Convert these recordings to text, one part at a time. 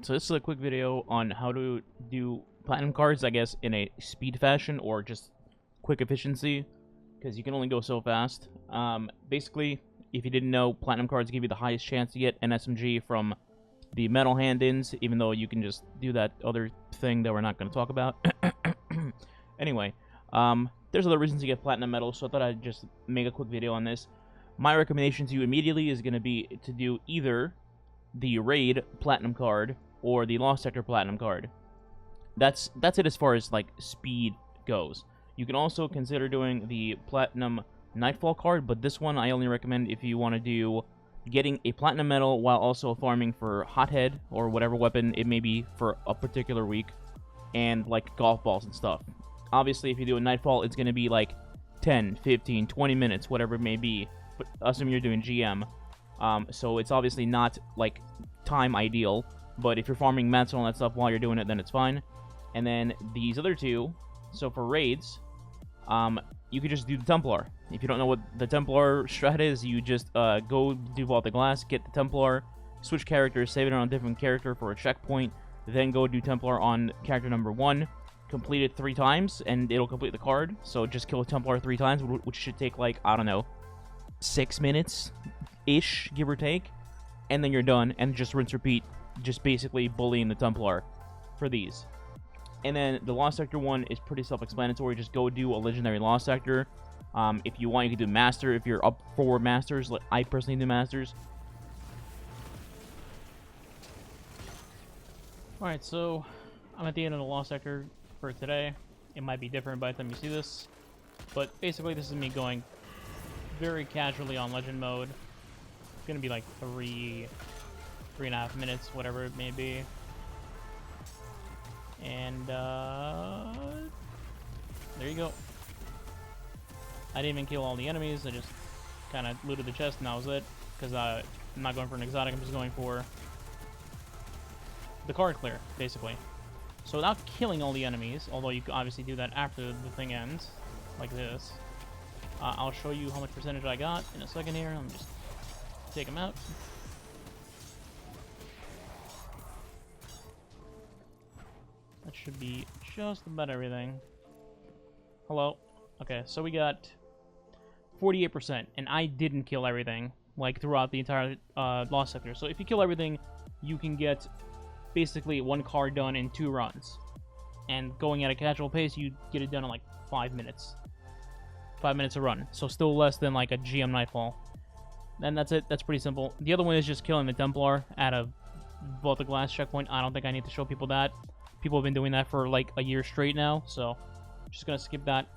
So this is a quick video on how to do platinum cards, I guess, in a speed fashion or just quick efficiency, because you can only go so fast. Basically, if you didn't know, platinum cards give you the highest chance to get an SMG from the metal hand-ins, even though you can just do that other thing that we're not going to talk about. Anyway, there's other reasons to get platinum medals, so I thought I'd just make a quick video on this. My recommendation to you immediately is going to be to do either the Raid Platinum card or the Lost Sector Platinum card. That's it as far as, like, speed goes. You can also consider doing the Platinum Nightfall card, but this one I only recommend if you want to do getting a Platinum medal while also farming for Hothead or whatever weapon it may be for a particular week, and, like, golf balls and stuff. Obviously, if you do a Nightfall, it's going to be, like, 10, 15, 20 minutes, whatever it may be, but assuming you're doing GM. So it's obviously not, like, time ideal, but if you're farming mats and all that stuff while you're doing it, then it's fine. And then these other two, so for raids, you could just do the Templar. If you don't know what the Templar strat is, you just go do Vault the Glass, get the Templar, switch characters, save it on a different character for a checkpoint, then go do Templar on character number 1, complete it 3 times, and it'll complete the card. So just kill a Templar 3 times, which should take, like, I don't know, 6 minutes-ish, give or take, and then you're done, and just rinse repeat, just basically bullying the Templar for these. And then the Lost Sector one is pretty self-explanatory. Just go do a Legendary Lost Sector. If you want, you can do Master if you're up for Masters. Like, I personally do Masters. Alright, so I'm at the end of the Lost Sector for today. It might be different by the time you see this, but basically this is me going very casually on Legend mode. It's gonna be like 3.5 minutes, whatever it may be. And there you go. I didn't even kill all the enemies. I just kind of looted the chest and that was it. Because I'm not going for an exotic. I'm just going for the card clear, basically. So without killing all the enemies, although you can obviously do that after the thing ends, like this. I'll show you how much percentage I got in a second here. Let me just take them out. That should be just about everything. Hello. Okay, so we got 48%, and I didn't kill everything, like, throughout the entire Lost Sector. So if you kill everything, you can get basically 1 card done in 2 runs. And going at a casual pace, you get it done in, like, 5 minutes. 5 minutes a run, so still less than, like, a GM Nightfall. And that's it. That's pretty simple. The other one is just killing the Templar at a Vault the Glass checkpoint. I don't think I need to show people that. People have been doing that for, like, a year straight now, so I'm just gonna skip that.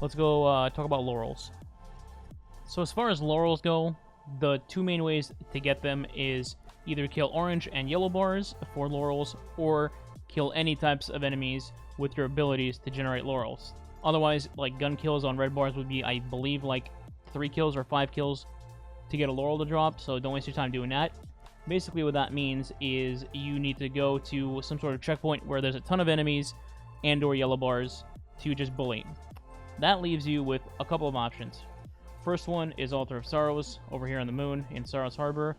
Let's go talk about Laurels. So as far as Laurels go, the 2 main ways to get them is either kill orange and yellow bars for Laurels, or kill any types of enemies with your abilities to generate Laurels. Otherwise, like, gun kills on red bars would be, I believe, like 3 kills or 5 kills to get a Laurel to drop, so don't waste your time doing that. Basically what that means is you need to go to some sort of checkpoint where there's a ton of enemies and or yellow bars to just bully. That leaves you with a couple of options. First one is Altar of Sorrows over here on the moon in Sorrows Harbor.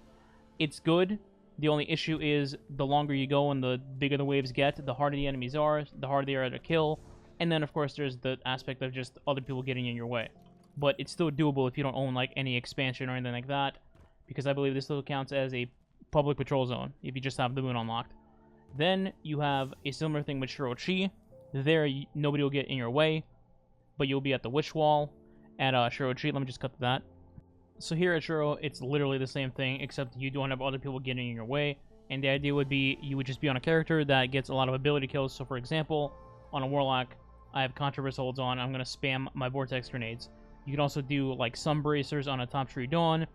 It's good. The only issue is the longer you go and the bigger the waves get, the harder the enemies are, the harder they are to kill. And then, of course, there's the aspect of just other people getting in your way. But it's still doable if you don't own, like, any expansion or anything like that, because I believe this still counts as a public patrol zone if you just have the moon unlocked. Then you have a similar thing with Shirochi. There, nobody will get in your way, but you'll be at the Witch Wall at Shirochi. Let me just cut to that. So here at Shiro, it's literally the same thing, except you don't have other people getting in your way. And the idea would be you would just be on a character that gets a lot of ability kills. So, for example, on a Warlock, I have Contraverse holds on. I'm going to spam my Vortex grenades. You can also do, like, Sun Bracers on a Top Tree Dawn.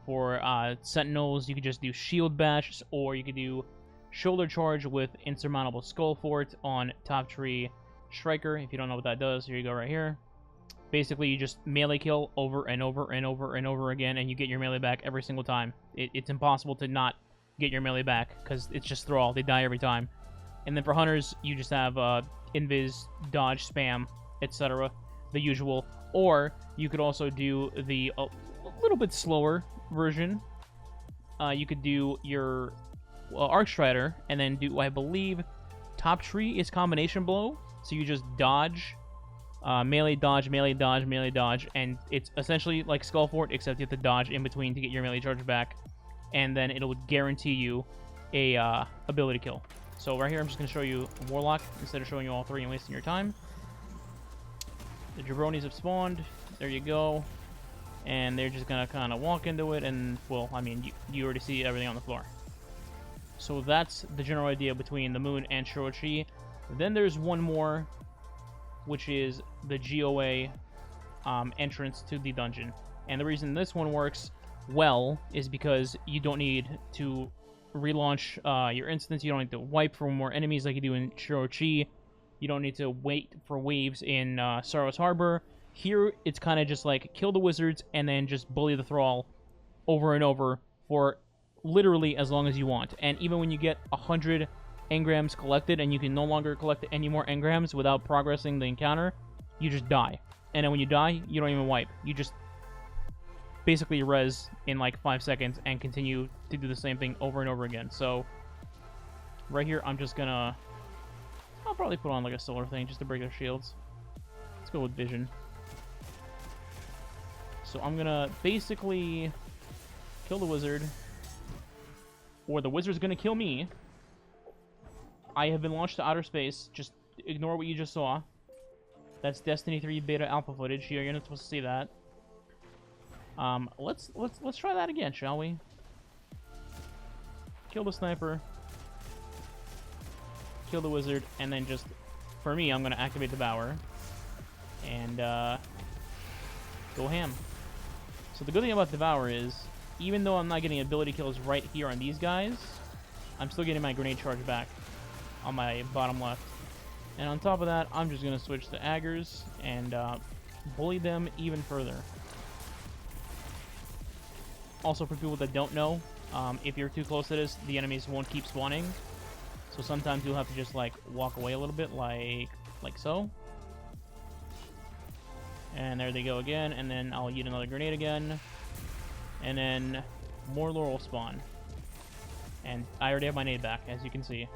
For Sentinels, you could just do Shield Bash, or you could do Shoulder Charge with Insurmountable Skull Fort on Top Tree Striker. If you don't know what that does, here you go right here. Basically, you just melee kill over and over and over and over again, and you get your melee back every single time. It's impossible to not get your melee back, because it's just Thrall. They die every time. And then for Hunters, you just have Invis, Dodge, Spam, etc. The usual. Or you could also do the a little bit slower version. You could do your Arc Strider, and then do, I believe, Top Tree is combination blow. So you just dodge, melee dodge, melee dodge, melee dodge, and it's essentially like Skull Fort, except you have to dodge in between to get your melee charge back, and then it'll guarantee you a ability kill. So right here, I'm just going to show you Warlock instead of showing you all three and wasting your time. The jabronis have spawned. There you go. And they're just going to kind of walk into it, and, well, I mean, you already see everything on the floor. So that's the general idea between the Moon and Shirochi. Then there's one more, which is the GOA entrance to the dungeon. And the reason this one works well is because you don't need to relaunch your instance. You don't need to wipe for more enemies like you do in Shirochi. You don't need to wait for waves in Sorrow's Harbor. Here, it's kind of just like kill the wizards and then just bully the thrall over and over for literally as long as you want. And even when you get 100 engrams collected and you can no longer collect any more engrams without progressing the encounter, you just die. And then when you die, you don't even wipe. You just basically res in like 5 seconds and continue to do the same thing over and over again. So right here, I'm just gonna... I'll probably put on like a solar thing just to break their shields. Let's go with vision. So I'm gonna basically kill the wizard, or the wizard's gonna kill me. I have been launched to outer space. Just ignore what you just saw. That's Destiny 3 beta alpha footage. You're not supposed to see that. Let's try that again, shall we? Kill the sniper. Kill the wizard, and then just, for me, I'm gonna activate the Bower and go ham. So the good thing about Devour is, even though I'm not getting ability kills right here on these guys, I'm still getting my grenade charge back on my bottom left. And on top of that, I'm just going to switch to Aggers and bully them even further. Also, for people that don't know, if you're too close to this, the enemies won't keep spawning. So sometimes you'll have to just like walk away a little bit, like so. And there they go again, and then I'll eat another grenade again. And then more Laurel spawn. And I already have my nade back, as you can see.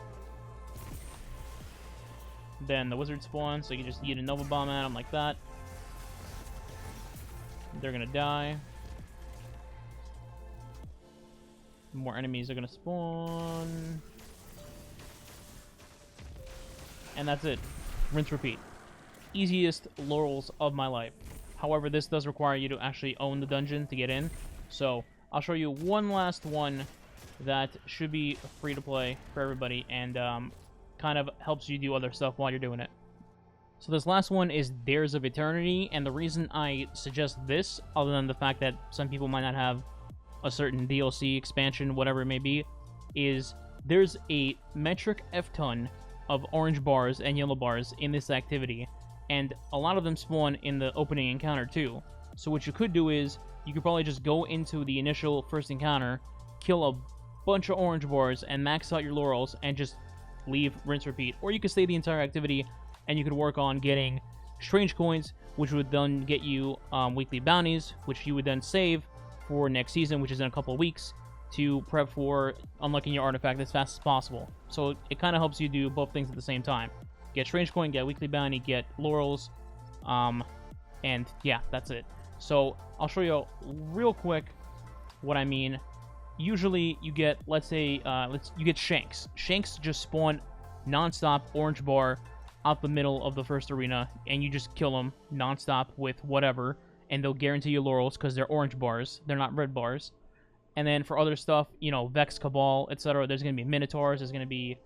Then the wizard spawns, so you can just eat a Nova Bomb at them like that. They're gonna die. More enemies are gonna spawn. And that's it. Rinse, repeat. Easiest Laurels of my life. However, this does require you to actually own the dungeon to get in. So, I'll show you one last one that should be free to play for everybody and kind of helps you do other stuff while you're doing it. So this last one is Dares of Eternity, and the reason I suggest this, other than the fact that some people might not have a certain DLC, expansion, whatever it may be, is there's a metric F-ton of orange bars and yellow bars in this activity, and a lot of them spawn in the opening encounter too. So what you could do is, you could probably just go into the initial first encounter, kill a bunch of orange bars, and max out your Laurels, and just leave, rinse, repeat. Or you could stay the entire activity, and you could work on getting strange coins, which would then get you weekly bounties, which you would then save for next season, which is in a couple of weeks, to prep for unlocking your artifact as fast as possible. So it kind of helps you do both things at the same time. Get strange coin, get weekly bounty, get Laurels, and yeah, that's it. So I'll show you real quick what I mean. Usually you get, let's say, you get Shanks. Shanks just spawn non-stop orange bar out the middle of the first arena, and you just kill them non-stop with whatever, and they'll guarantee you Laurels because they're orange bars. They're not red bars. And then for other stuff, you know, Vex, Cabal, etc., there's going to be Minotaurs, there's going to be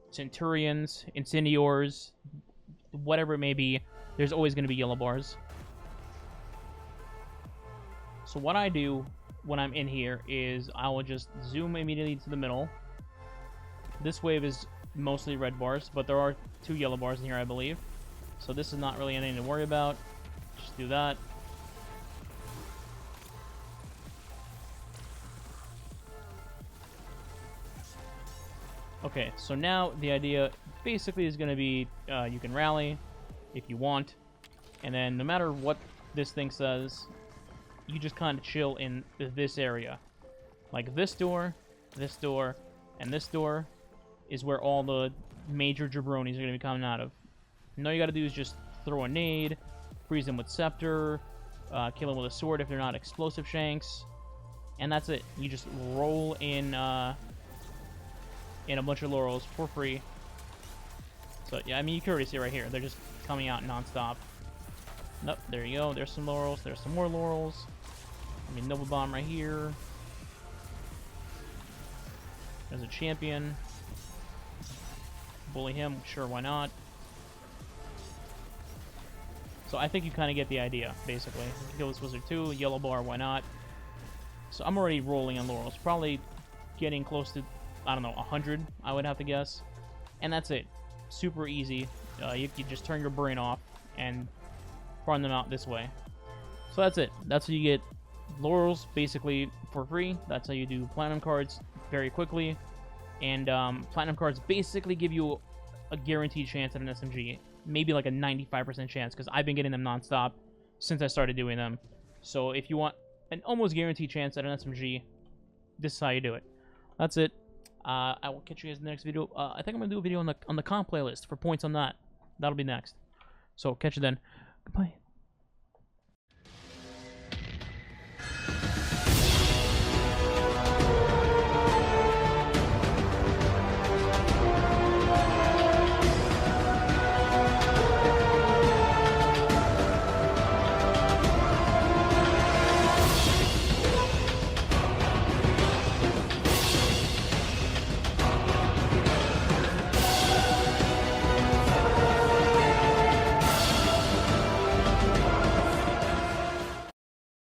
Centurions, Incendiors, whatever it may be, there's always going to be yellow bars. So what I do when I'm in here is I will just zoom immediately to the middle. This wave is mostly red bars, but there are 2 yellow bars in here, I believe. So this is not really anything to worry about. Just do that. Okay, so now the idea basically is going to be you can rally if you want, and then no matter what this thing says, you just kind of chill in this area. Like this door, And this door is where all the major jabronis are going to be coming out of. And all you got to do is just throw a nade, freeze them with scepter, kill them with a sword if they're not explosive shanks, and that's it. You just roll in a bunch of laurels for free. So yeah, I mean, you can already see right here, they're just coming out non-stop. Nope, there you go. There's some laurels. There's some more laurels. I mean, Nova Bomb right here. There's a champion. Bully him, sure, why not? So I think you kind of get the idea, basically. Kill this wizard too, yellow bar, why not? So I'm already rolling on laurels, probably getting close to, I don't know, 100, I would have to guess. And that's it. Super easy. You just turn your brain off and farm them out this way. So that's it. That's how you get laurels, basically, for free. That's how you do platinum cards very quickly. And platinum cards basically give you a guaranteed chance at an SMG. Maybe like a 95% chance, because I've been getting them non-stop since I started doing them. So if you want an almost guaranteed chance at an SMG, this is how you do it. That's it. I will catch you guys in the next video. I think I'm going to do a video on the comp playlist for points on that. That'll be next. So catch you then. Goodbye.